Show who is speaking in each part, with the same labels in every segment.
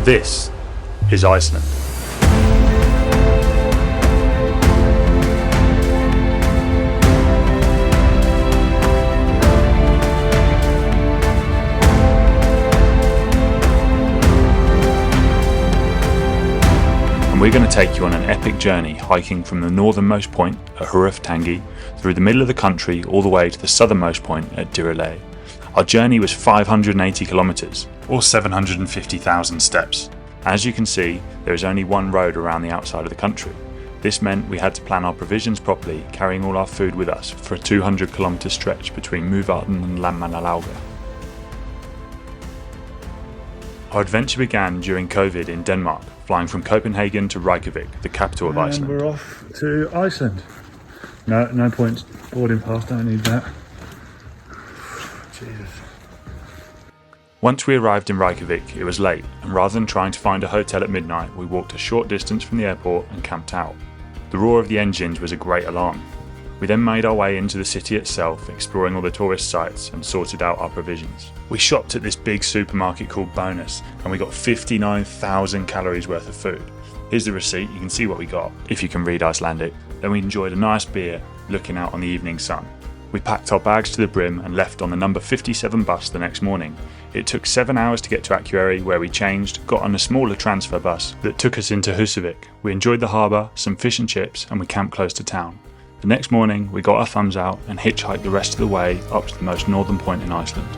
Speaker 1: This is Iceland. And we're going to take you on an epic journey hiking from the northernmost point at Huruftangi through the middle of the country all the way to the southernmost point at Geology. Our journey was 580 kilometres, or 750,000 steps. As you can see, there is only one road around the outside of the country. This meant we had to plan our provisions properly, carrying all our food with us for a 200 kilometre stretch between Mývatn and Landmannalaugar. Our adventure began during COVID in Denmark, flying from Copenhagen to Reykjavik, the capital of Iceland.
Speaker 2: And we're off to Iceland. No point boarding pass, don't need that. Jesus.
Speaker 1: Once we arrived in Reykjavik, it was late, and rather than trying to find a hotel at midnight, we walked a short distance from the airport and camped out. The roar of the engines was a great alarm. We then made our way into the city itself, exploring all the tourist sites and sorted out our provisions. We shopped at this big supermarket called Bonus, and we got 59,000 calories worth of food. Here's the receipt, you can see what we got, if you can read Icelandic. Then we enjoyed a nice beer, looking out on the evening sun. We packed our bags to the brim and left on the number 57 bus the next morning. It took 7 hours to get to Akureyri, where we changed, got on a smaller transfer bus that took us into Húsavík. We enjoyed the harbour, some fish and chips, and we camped close to town. The next morning, we got our thumbs out and hitchhiked the rest of the way up to the most northern point in Iceland.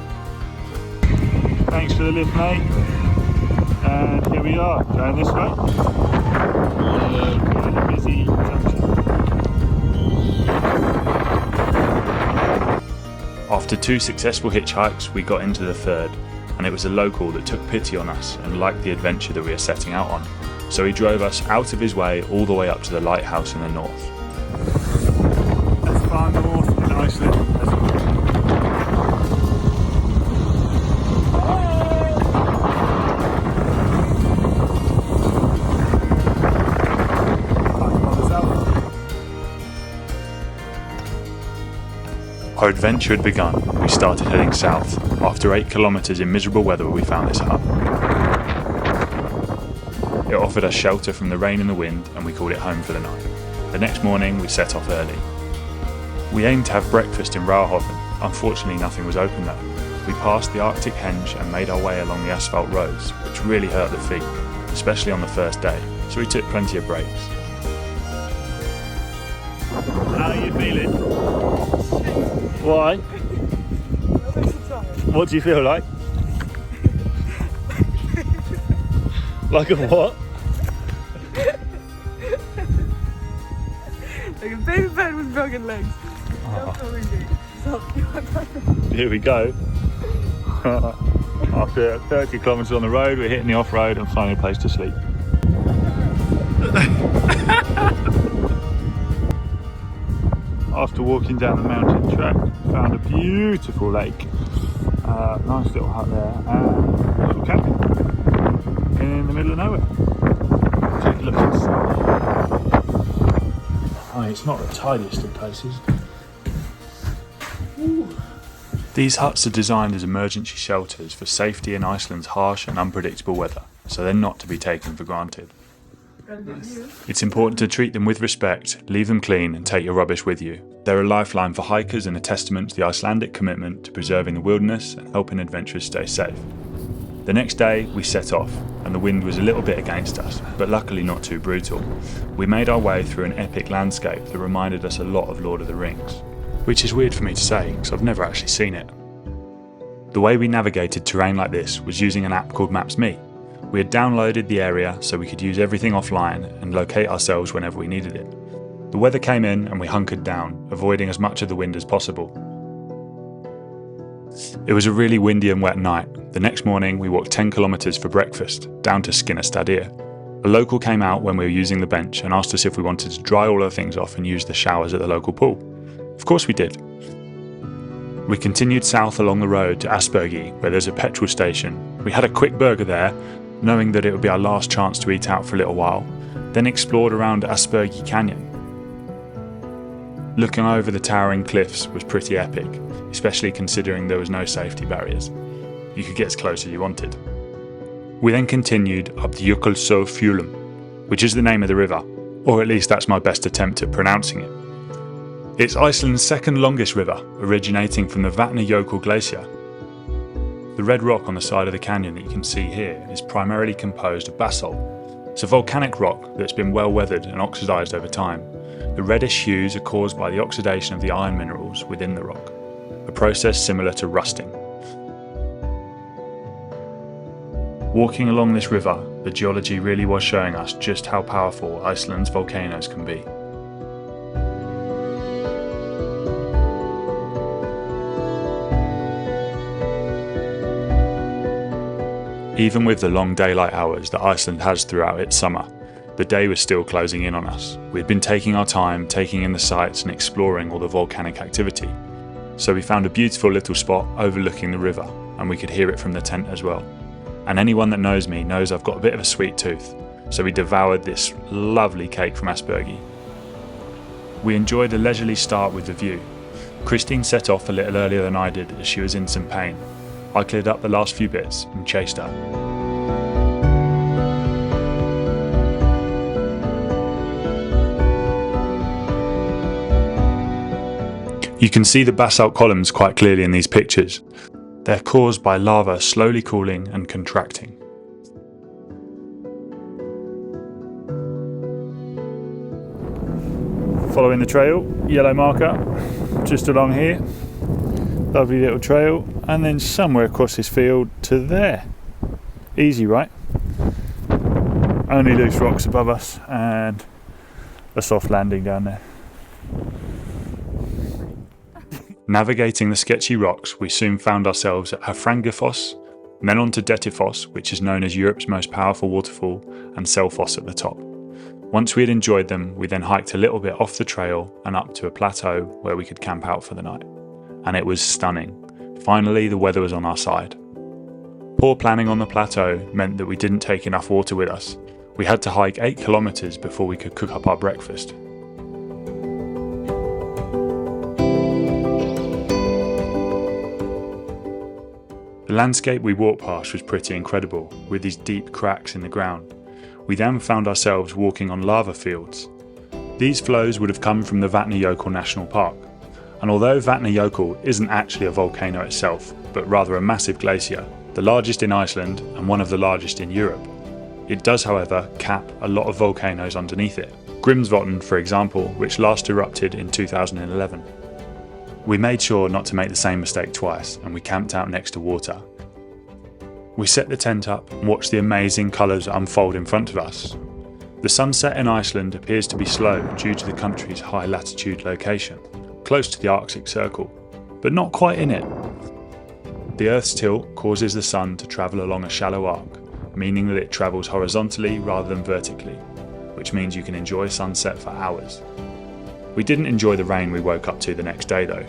Speaker 2: Thanks for the lift, mate. And here we are, going this way. Quite a busy junction.
Speaker 1: After 2 successful hitchhikes, we got into the third, and it was a local that took pity on us and liked the adventure that we are setting out on. So he drove us out of his way all the way up to the lighthouse in the north.
Speaker 2: As far north in Iceland as we can.
Speaker 1: Our adventure had begun. We started heading south. After 8 kilometres in miserable weather, we found this hut. It offered us shelter from the rain and the wind, and we called it home for the night. The next morning, we set off early. We aimed to have breakfast in Rauhofen. Unfortunately, nothing was open though. We passed the Arctic Henge and made our way along the asphalt roads, which really hurt the feet, especially on the first day, so we took plenty of breaks.
Speaker 2: How are you feeling? Why? What do you feel like? Like a what?
Speaker 3: Like a baby bird with broken legs.
Speaker 2: Oh.
Speaker 3: Stop.
Speaker 2: Here we go. After 30 kilometres on the road, we're hitting the off-road and finding a place to sleep. After walking down the mountain track, found a beautiful lake. Nice little hut there, and a little cabin in the middle of nowhere. Take a look inside. Oh, it's not the tidiest of places. Ooh.
Speaker 1: These huts are designed as emergency shelters for safety in Iceland's harsh and unpredictable weather, so they're not to be taken for granted. It's important to treat them with respect, leave them clean, and take your rubbish with you. They're a lifeline for hikers and a testament to the Icelandic commitment to preserving the wilderness and helping adventurers stay safe. The next day, we set off, and the wind was a little bit against us, but luckily not too brutal. We made our way through an epic landscape that reminded us a lot of Lord of the Rings, which is weird for me to say, because I've never actually seen it. The way we navigated terrain like this was using an app called Maps.me. We had downloaded the area so we could use everything offline and locate ourselves whenever we needed it. The weather came in and we hunkered down, avoiding as much of the wind as possible. It was a really windy and wet night. The next morning we walked 10 kilometres for breakfast, down to Skinnastaddir. A local came out when we were using the bench and asked us if we wanted to dry all our things off and use the showers at the local pool. Of course we did. We continued south along the road to Aspergi, where there's a petrol station. We had a quick burger there, knowing that it would be our last chance to eat out for a little while, then explored around Aspergi Canyon. Looking over the towering cliffs was pretty epic, especially considering there was no safety barriers. You could get as close as you wanted. We then continued up the Jökulsárfjöllum, which is the name of the river, or at least that's my best attempt at pronouncing it. It's Iceland's second longest river, originating from the Vatnajökull Glacier. The red rock on the side of the canyon that you can see here is primarily composed of basalt. It's a volcanic rock that's been well weathered and oxidised over time. The reddish hues are caused by the oxidation of the iron minerals within the rock, a process similar to rusting. Walking along this river, the geology really was showing us just how powerful Iceland's volcanoes can be. Even with the long daylight hours that Iceland has throughout its summer, the day was still closing in on us. We'd been taking our time, taking in the sights and exploring all the volcanic activity. So we found a beautiful little spot overlooking the river, and we could hear it from the tent as well. And anyone that knows me knows I've got a bit of a sweet tooth, so we devoured this lovely cake from Aspergi. We enjoyed a leisurely start with the view. Christine set off a little earlier than I did as she was in some pain. I cleared up the last few bits and chased her. You can see the basalt columns quite clearly in these pictures. They're caused by lava slowly cooling and contracting.
Speaker 2: Following the trail, yellow marker, just along here. Lovely little trail, and then somewhere across this field to there. Easy, right? Only loose rocks above us and a soft landing down there.
Speaker 1: Navigating the sketchy rocks, we soon found ourselves at Hafrangifoss, then on to Dettifoss, which is known as Europe's most powerful waterfall, and Selfoss at the top. Once we had enjoyed them, we then hiked a little bit off the trail and up to a plateau where we could camp out for the night. And it was stunning. Finally, the weather was on our side. Poor planning on the plateau meant that we didn't take enough water with us. We had to hike 8 kilometers before we could cook up our breakfast. The landscape we walked past was pretty incredible, with these deep cracks in the ground. We then found ourselves walking on lava fields. These flows would have come from the Vatnajökull National Park. And although Vatnajökull isn't actually a volcano itself, but rather a massive glacier, the largest in Iceland and one of the largest in Europe, it does, however, cap a lot of volcanoes underneath it. Grimsvotn, for example, which last erupted in 2011. We made sure not to make the same mistake twice, and we camped out next to water. We set the tent up and watched the amazing colours unfold in front of us. The sunset in Iceland appears to be slow due to the country's high latitude location, close to the Arctic Circle, but not quite in it. The Earth's tilt causes the sun to travel along a shallow arc, meaning that it travels horizontally rather than vertically, which means you can enjoy sunset for hours. We didn't enjoy the rain we woke up to the next day though.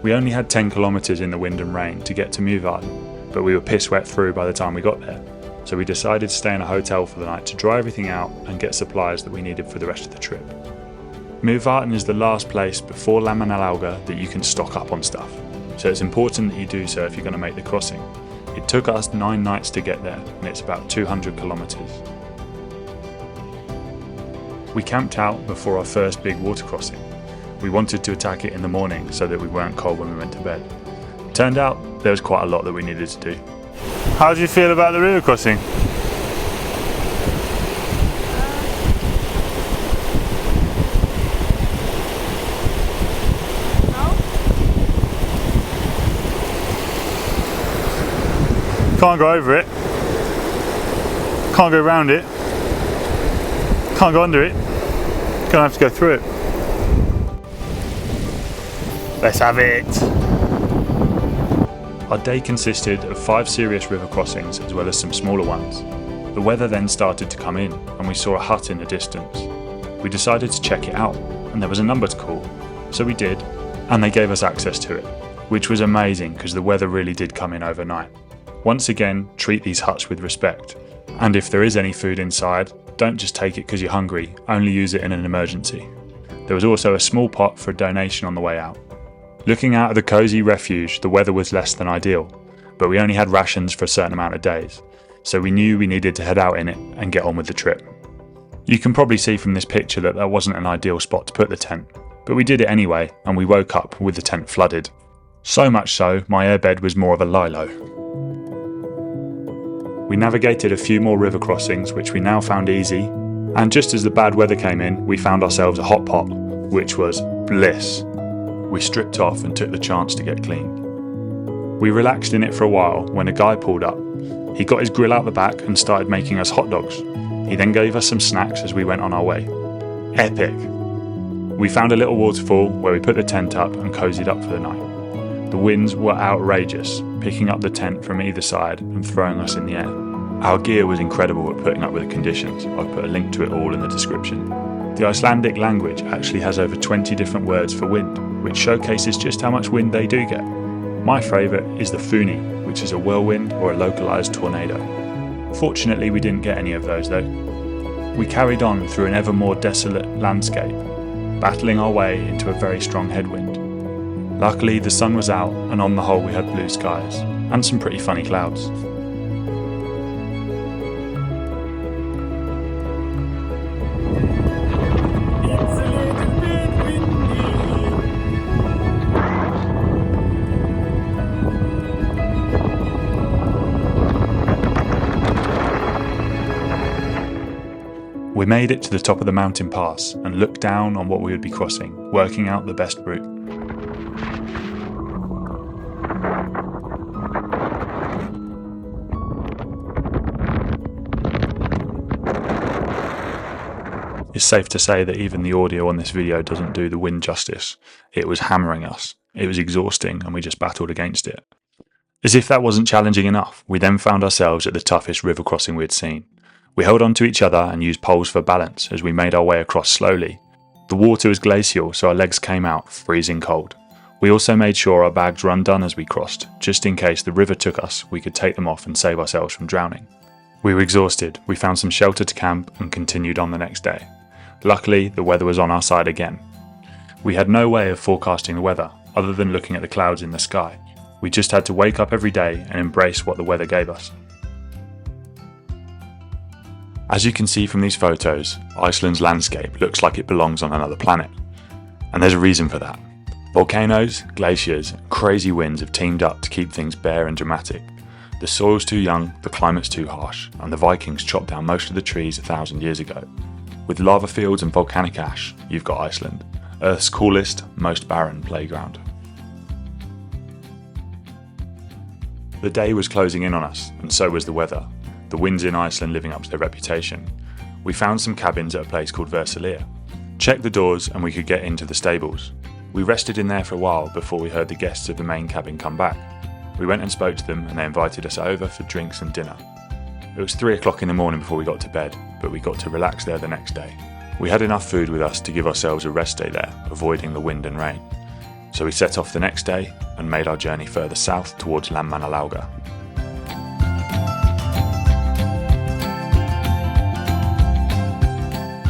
Speaker 1: We only had 10 kilometers in the wind and rain to get to Mjøvarden, but we were piss wet through by the time we got there, so we decided to stay in a hotel for the night to dry everything out and get supplies that we needed for the rest of the trip. Mjøvarden is the last place before Laugavegur that you can stock up on stuff, so it's important that you do so if you're going to make the crossing. It took us 9 nights to get there, and it's about 200 kilometers. We camped out before our first big water crossing. We wanted to attack it in the morning so that we weren't cold when we went to bed. Turned out there was quite a lot that we needed to do.
Speaker 2: How do you feel about the river crossing? Can't go over it, can't go around it, can't go under it, gonna have to go through it. Let's have it!
Speaker 1: Our day consisted of 5 serious river crossings as well as some smaller ones. The weather then started to come in and we saw a hut in the distance. We decided to check it out and there was a number to call, so we did, and they gave us access to it, which was amazing because the weather really did come in overnight. Once again, treat these huts with respect, and if there is any food inside, don't just take it because you're hungry, only use it in an emergency. There was also a small pot for a donation on the way out. Looking out of the cosy refuge, the weather was less than ideal, but we only had rations for a certain amount of days. so we knew we needed to head out in it and get on with the trip. You can probably see from this picture that wasn't an ideal spot to put the tent, but we did it anyway, and we woke up with the tent flooded. So much so, my airbed was more of a lilo. We navigated a few more river crossings, which we now found easy, and just as the bad weather came in, we found ourselves a hot pot, which was bliss. We stripped off and took the chance to get clean. We relaxed in it for a while when a guy pulled up. He got his grill out the back and started making us hot dogs. He then gave us some snacks as we went on our way. Epic! We found a little waterfall where we put the tent up and cozied up for the night. The winds were outrageous, picking up the tent from either side and throwing us in the air. Our gear was incredible at putting up with the conditions. I've put a link to it all in the description. The Icelandic language actually has over 20 different words for wind, which showcases just how much wind they do get. My favourite is the funi, which is a whirlwind or a localised tornado. Fortunately, we didn't get any of those though. We carried on through an ever more desolate landscape, battling our way into a very strong headwind. Luckily, the sun was out, and on the whole we had blue skies, and some pretty funny clouds. We made it to the top of the mountain pass and looked down on what we would be crossing, working out the best route. It's safe to say that even the audio on this video doesn't do the wind justice. It was hammering us. It was exhausting, and we just battled against it. As if that wasn't challenging enough, we then found ourselves at the toughest river crossing we had seen. We held on to each other and used poles for balance as we made our way across slowly. The water was glacial, so our legs came out freezing cold. We also made sure our bags were undone as we crossed, just in case the river took us, we could take them off and save ourselves from drowning. We were exhausted, we found some shelter to camp and continued on the next day. Luckily, the weather was on our side again. We had no way of forecasting the weather, other than looking at the clouds in the sky. We just had to wake up every day and embrace what the weather gave us. As you can see from these photos, Iceland's landscape looks like it belongs on another planet. And there's a reason for that. Volcanoes, glaciers, and crazy winds have teamed up to keep things bare and dramatic. The soil's too young, the climate's too harsh, and the Vikings chopped down most of the trees 1,000 years ago. With lava fields and volcanic ash, you've got Iceland, Earth's coolest, most barren playground. The day was closing in on us, and so was the weather. The winds in Iceland living up to their reputation. We found some cabins at a place called Versalir. Checked the doors and we could get into the stables. We rested in there for a while before we heard the guests of the main cabin come back. We went and spoke to them and they invited us over for drinks and dinner. It was 3 o'clock in the morning before we got to bed, but we got to relax there the next day. We had enough food with us to give ourselves a rest day there, avoiding the wind and rain. So we set off the next day and made our journey further south towards Laugavegur.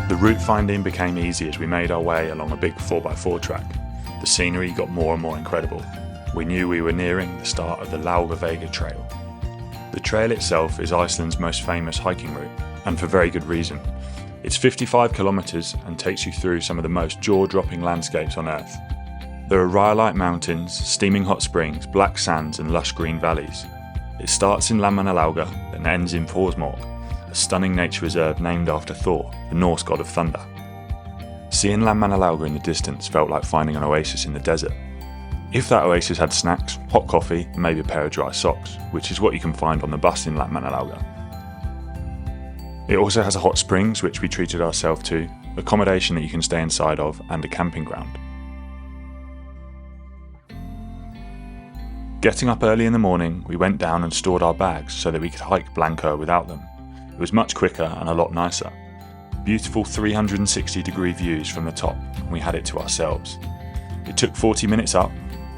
Speaker 1: The route finding became easy as we made our way along a big 4x4 track. The scenery got more and more incredible. We knew we were nearing the start of the Laugavegur trail. The trail itself is Iceland's most famous hiking route, and for very good reason. It's 55 kilometres and takes you through some of the most jaw-dropping landscapes on Earth. There are rhyolite mountains, steaming hot springs, black sands and lush green valleys. It starts in Laugavegur and ends in Forsmorg, a stunning nature reserve named after Thor, the Norse god of thunder. Seeing Laugavegur in the distance felt like finding an oasis in the desert. If that oasis had snacks, hot coffee, and maybe a pair of dry socks, which is what you can find on the bus in Laugavegur. It also has a hot springs, which we treated ourselves to, accommodation that you can stay inside of, and a camping ground. Getting up early in the morning, we went down and stored our bags so that we could hike Blanco without them. It was much quicker and a lot nicer. Beautiful 360-degree views from the top, and we had it to ourselves. It took 40 minutes up.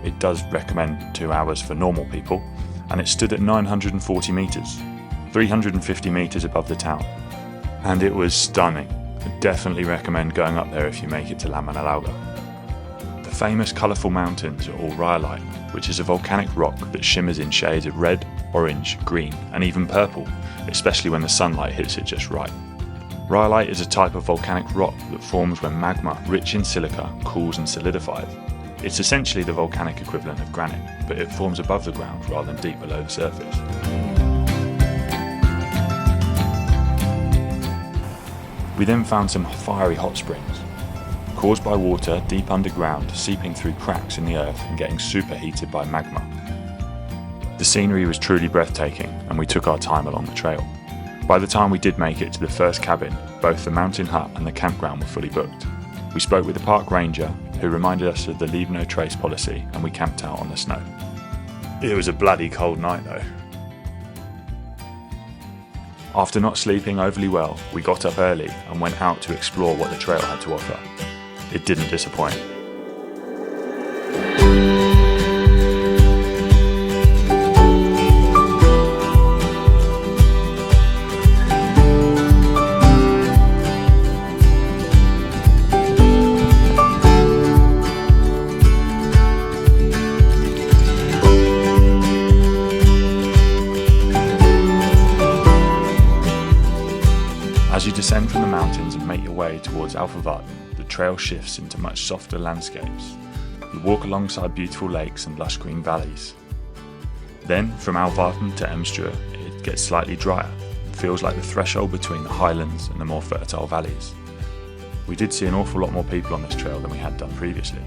Speaker 1: It does recommend 2 hours for normal people, and it stood at 940 metres, 350 metres above the town. And it was stunning. I definitely recommend going up there if you make it to Laugavegur. The famous colourful mountains are all rhyolite, which is a volcanic rock that shimmers in shades of red, orange, green, and even purple, especially when the sunlight hits it just right. Rhyolite is a type of volcanic rock that forms when magma, rich in silica, cools and solidifies. It's essentially the volcanic equivalent of granite, but it forms above the ground rather than deep below the surface. We then found some fiery hot springs, caused by water deep underground seeping through cracks in the earth and getting superheated by magma. The scenery was truly breathtaking, and we took our time along the trail. By the time we did make it to the first cabin, both the mountain hut and the campground were fully booked. We spoke with the park ranger, who reminded us of the leave no trace policy, and we camped out on the snow. It was a bloody cold night though. After not sleeping overly well, we got up early and went out to explore what the trail had to offer. It didn't disappoint. As you descend from the mountains and make your way towards Alfavarden, the trail shifts into much softer landscapes. You walk alongside beautiful lakes and lush green valleys. Then, from Alfavarden to Emstra, it gets slightly drier. It feels like the threshold between the highlands and the more fertile valleys. We did see an awful lot more people on this trail than we had done previously.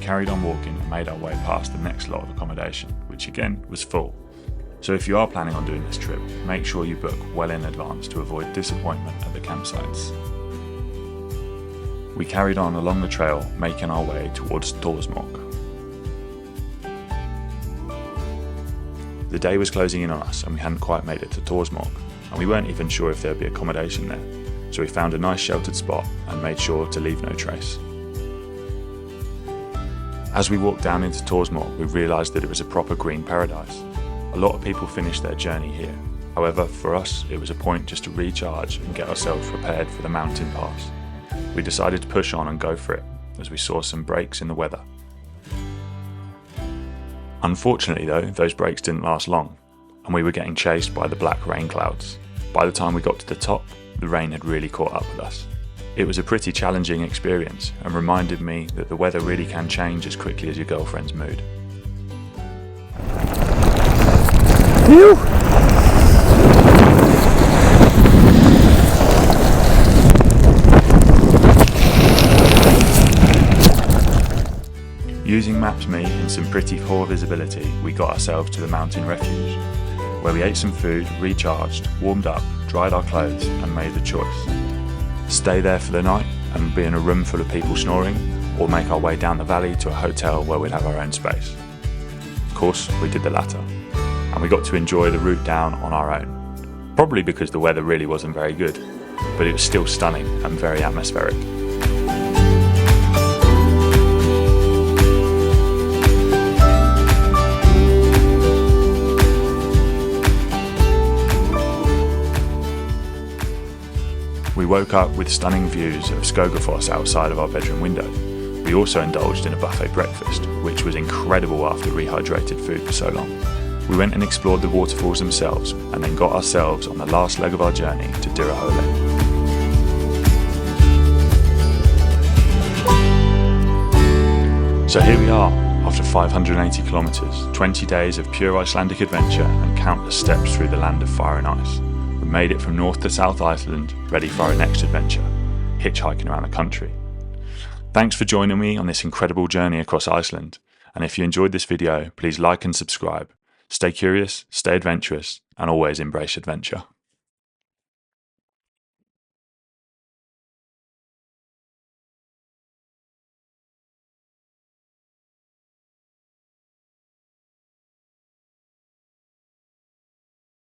Speaker 1: Carried on walking and made our way past the next lot of accommodation, which again was full. So if you are planning on doing this trip, make sure you book well in advance to avoid disappointment at the campsites. We carried on along the trail, making our way towards Torsmork. The day was closing in on us and we hadn't quite made it to Torsmork, and we weren't even sure if there'd be accommodation there, so we found a nice sheltered spot and made sure to leave no trace. As we walked down into Torsmork, we realised that it was a proper green paradise. A lot of people finished their journey here. However, for us, it was a point just to recharge and get ourselves prepared for the mountain pass. We decided to push on and go for it, as we saw some breaks in the weather. Unfortunately though, those breaks didn't last long, and we were getting chased by the black rain clouds. By the time we got to the top, the rain had really caught up with us. It was a pretty challenging experience and reminded me that the weather really can change as quickly as your girlfriend's mood.
Speaker 2: Phew!
Speaker 1: Using Maps.me in some pretty poor visibility, we got ourselves to the mountain refuge, where we ate some food, recharged, warmed up, dried our clothes and made the choice. Stay there for the night and be in a room full of people snoring, or make our way down the valley to a hotel where we'd have our own space. Of course, we did the latter, and we got to enjoy the route down on our own. Probably because the weather really wasn't very good, but it was still stunning and very atmospheric. We woke up with stunning views of Skogafoss outside of our bedroom window. We also indulged in a buffet breakfast, which was incredible after rehydrated food for so long. We went and explored the waterfalls themselves, and then got ourselves on the last leg of our journey to Dirahole. So here we are, after 580 kilometres, 20 days of pure Icelandic adventure and countless steps through the land of fire and ice. We made it from north to south Iceland, ready for our next adventure, hitchhiking around the country. Thanks for joining me on this incredible journey across Iceland, and if you enjoyed this video, please like and subscribe. Stay curious, stay adventurous, and always embrace adventure.